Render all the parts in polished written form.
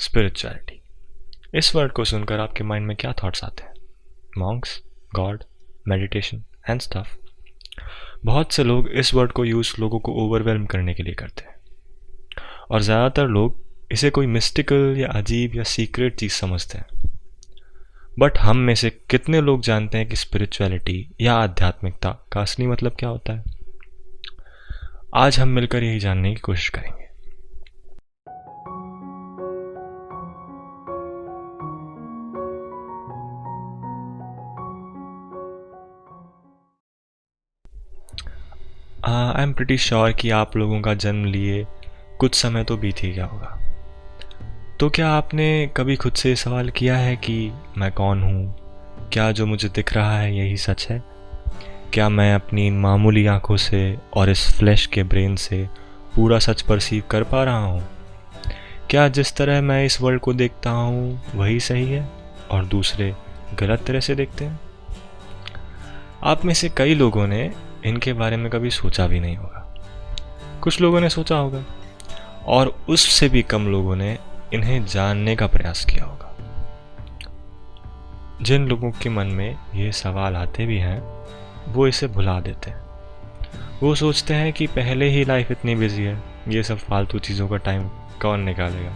Spirituality, इस word को सुनकर आपके माइंड में क्या थॉट्स आते हैं? Monks, God, meditation and stuff. बहुत से लोग इस वर्ड को यूज़ लोगों को ओवरवेलम करने के लिए करते हैं और ज़्यादातर लोग इसे कोई मिस्टिकल या अजीब या सीक्रेट चीज़ समझते हैं। बट हम में से कितने लोग जानते हैं कि स्पिरिचुअलिटी या आध्यात्मिकता का असली मतलब क्या होता है? आज हम मिलकर यही जानने की कोशिश करेंगे। आई एम प्रिटी श्योर कि आप लोगों का जन्म लिए कुछ समय तो बीत ही गया होगा। तो क्या आपने कभी खुद से सवाल किया है कि मैं कौन हूँ? क्या जो मुझे दिख रहा है यही सच है? क्या मैं अपनी इन मामूली आँखों से और इस फ्लैश के ब्रेन से पूरा सच परसीव कर पा रहा हूँ? क्या जिस तरह मैं इस वर्ल्ड को देखता हूँ वही सही है और दूसरे गलत तरह से देखते हैं? आप में से कई लोगों ने इनके बारे में कभी सोचा भी नहीं होगा। कुछ लोगों ने सोचा होगा और उससे भी कम लोगों ने इन्हें जानने का प्रयास किया होगा। जिन लोगों के मन में ये सवाल आते भी हैं वो इसे भुला देते हैं। वो सोचते हैं कि पहले ही लाइफ इतनी बिजी है, ये सब फालतू चीज़ों का टाइम कौन निकालेगा।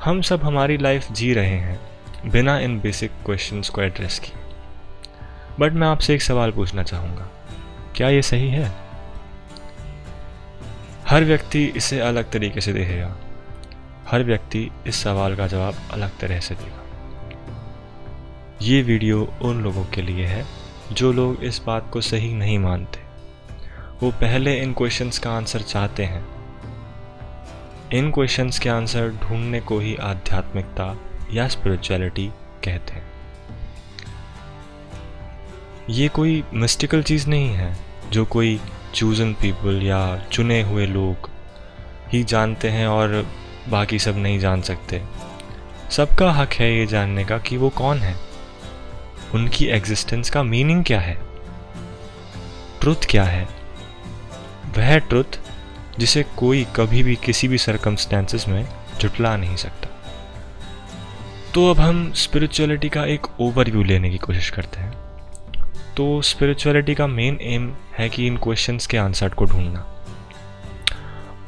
हम सब हमारी लाइफ जी रहे हैं बिना इन बेसिक क्वेश्चंस को एड्रेस किए। बट मैं आपसे एक सवाल पूछना चाहूँगा, क्या ये सही है? हर व्यक्ति इसे अलग तरीके से देखेगा। हर व्यक्ति इस सवाल का जवाब अलग तरह से देगा। ये वीडियो उन लोगों के लिए है जो लोग इस बात को सही नहीं मानते। वो पहले इन क्वेश्चंस का आंसर चाहते हैं। इन क्वेश्चंस के आंसर ढूंढने को ही आध्यात्मिकता या स्पिरिचुअलिटी कहते हैं। ये कोई मिस्टिकल चीज़ नहीं है जो कोई चूजन पीपल या चुने हुए लोग ही जानते हैं और बाकी सब नहीं जान सकते। सबका हक है ये जानने का कि वो कौन है, उनकी एग्जिस्टेंस का मीनिंग क्या है, ट्रुथ क्या है, वह ट्रुथ जिसे कोई कभी भी किसी भी सर्कमस्टेंसेस में झुटला नहीं सकता। तो अब हम स्पिरिचुअलिटी का एक ओवरव्यू लेने की कोशिश करते हैं। तो स्पिरिचुअलिटी का मेन एम है कि इन क्वेश्चंस के आंसर को ढूंढना,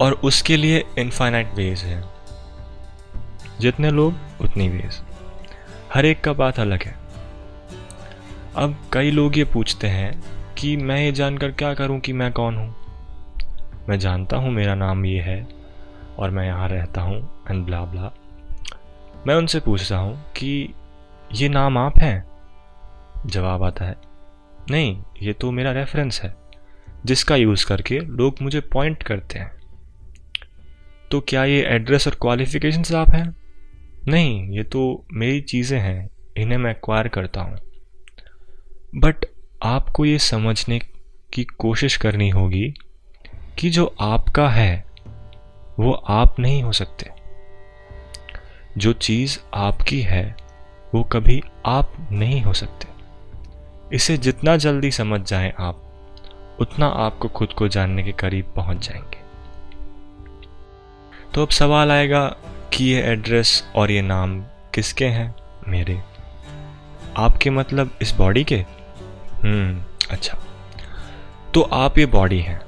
और उसके लिए इनफाइनाइट वेज हैं। जितने लोग उतनी वेज, हर एक का बात अलग है। अब कई लोग ये पूछते हैं कि मैं ये जानकर क्या करूं कि मैं कौन हूं? मैं जानता हूं मेरा नाम ये है और मैं यहाँ रहता हूं एंड ब्ला ब्ला। मैं उनसे पूछता हूं कि ये नाम आप हैं? जवाब आता है नहीं, ये तो मेरा रेफरेंस है जिसका यूज़ करके लोग मुझे पॉइंट करते हैं। तो क्या ये एड्रेस और क्वालिफिकेशंस आप हैं? नहीं, ये तो मेरी चीज़ें हैं, इन्हें मैं एक्वायर करता हूँ। बट आपको ये समझने की कोशिश करनी होगी कि जो आपका है वो आप नहीं हो सकते। जो चीज़ आपकी है वो कभी आप नहीं हो सकते। इसे जितना जल्दी समझ जाएं आप, उतना आपको खुद को जानने के करीब पहुंच जाएंगे। तो अब सवाल आएगा कि ये एड्रेस और ये नाम किसके हैं? मेरे। आपके मतलब इस बॉडी के? अच्छा, तो आप ये बॉडी हैं।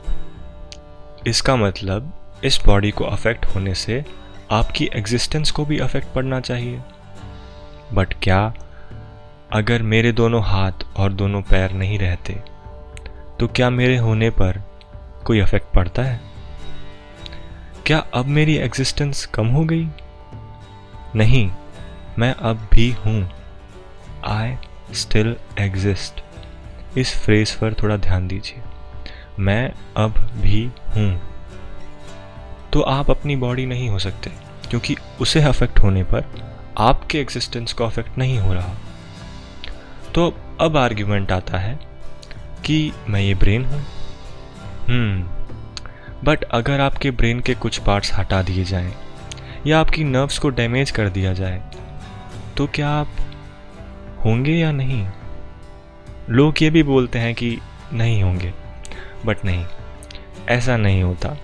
इसका मतलब इस बॉडी को अफेक्ट होने से आपकी एग्जिस्टेंस को भी अफेक्ट पड़ना चाहिए। बट क्या अगर मेरे दोनों हाथ और दोनों पैर नहीं रहते तो क्या मेरे होने पर कोई अफेक्ट पड़ता है? क्या अब मेरी एग्जिस्टेंस कम हो गई? नहीं, मैं अब भी हूँ। I still exist. इस फ्रेज पर थोड़ा ध्यान दीजिए। मैं अब भी हूँ। तो आप अपनी बॉडी नहीं हो सकते क्योंकि उसे अफेक्ट होने पर आपके एग्जिस्टेंस को अफेक्ट नहीं हो रहा। तो अब आर्ग्यूमेंट आता है कि मैं ये ब्रेन हूँ। बट अगर आपके ब्रेन के कुछ पार्ट्स हटा दिए जाएं या आपकी नर्व्स को डैमेज कर दिया जाए तो क्या आप होंगे या नहीं? लोग ये भी बोलते हैं कि नहीं होंगे, बट नहीं, ऐसा नहीं होता।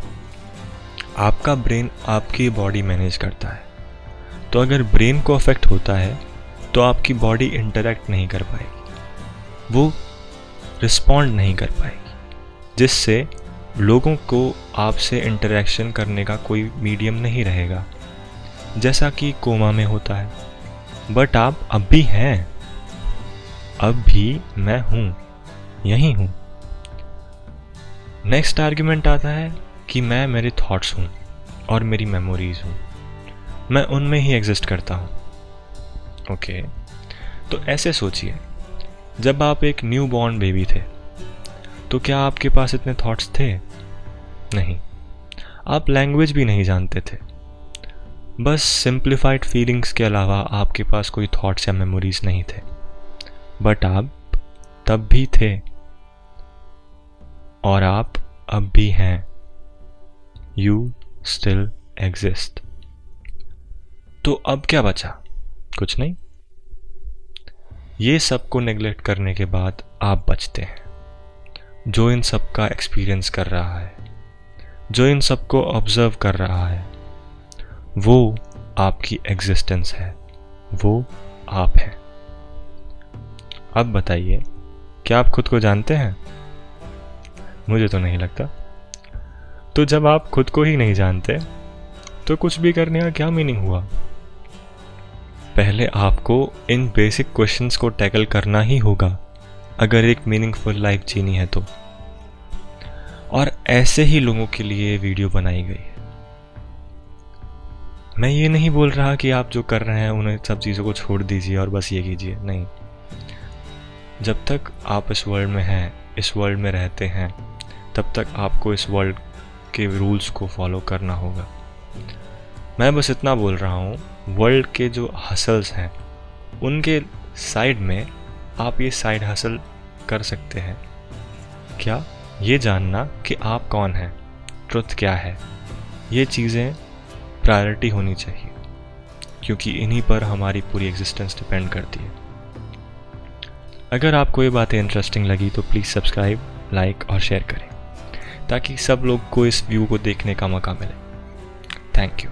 आपका ब्रेन आपकी बॉडी मैनेज करता है, तो अगर ब्रेन को अफेक्ट होता है तो आपकी बॉडी इंटरेक्ट नहीं कर पाएगी, वो रिस्पॉन्ड नहीं कर पाएगी, जिससे लोगों को आपसे इंटरेक्शन करने का कोई मीडियम नहीं रहेगा, जैसा कि कोमा में होता है। बट आप अब भी हैं, अब भी मैं हूँ, यही हूँ। नेक्स्ट आर्ग्यूमेंट आता है कि मैं मेरे थॉट्स हूँ और मेरी मेमोरीज हूँ, मैं उनमें ही एग्जिस्ट करता हूँ। ओके, तो ऐसे सोचिए, जब आप एक न्यू बॉर्न बेबी थे तो क्या आपके पास इतने थॉट्स थे? नहीं, आप लैंग्वेज भी नहीं जानते थे। बस सिंप्लीफाइड फीलिंग्स के अलावा आपके पास कोई थॉट्स या मेमोरीज नहीं थे। बट आप तब भी थे और आप अब भी हैं। You still exist. तो अब क्या बचा? कुछ नहीं। ये सब को नेग्लेक्ट करने के बाद आप बचते हैं, जो इन सब का एक्सपीरियंस कर रहा है, जो इन सब को ऑब्जर्व कर रहा है, वो आपकी एग्जिस्टेंस है, वो आप हैं। अब बताइए, क्या आप खुद को जानते हैं? मुझे तो नहीं लगता। तो जब आप खुद को ही नहीं जानते तो कुछ भी करने का क्या मीनिंग हुआ? पहले आपको इन बेसिक क्वेश्चंस को टैकल करना ही होगा अगर एक मीनिंगफुल लाइफ जीनी है तो। और ऐसे ही लोगों के लिए वीडियो बनाई गई है। मैं ये नहीं बोल रहा कि आप जो कर रहे हैं उन्हें सब चीज़ों को छोड़ दीजिए और बस ये कीजिए, नहीं। जब तक आप इस वर्ल्ड में हैं, इस वर्ल्ड में रहते हैं, तब तक आपको इस वर्ल्ड के रूल्स को फॉलो करना होगा। मैं बस इतना बोल रहा हूँ, वर्ल्ड के जो हसल्स हैं उनके साइड में आप ये साइड हसल कर सकते हैं। क्या? ये जानना कि आप कौन हैं, ट्रुथ क्या है, ये चीज़ें प्रायोरिटी होनी चाहिए, क्योंकि इन्हीं पर हमारी पूरी एग्जिस्टेंस डिपेंड करती है। अगर आपको ये बातें इंटरेस्टिंग लगी तो प्लीज़ सब्सक्राइब, लाइक और शेयर करें, ताकि सब लोग को इस व्यू को देखने का मौका मिले। Thank you.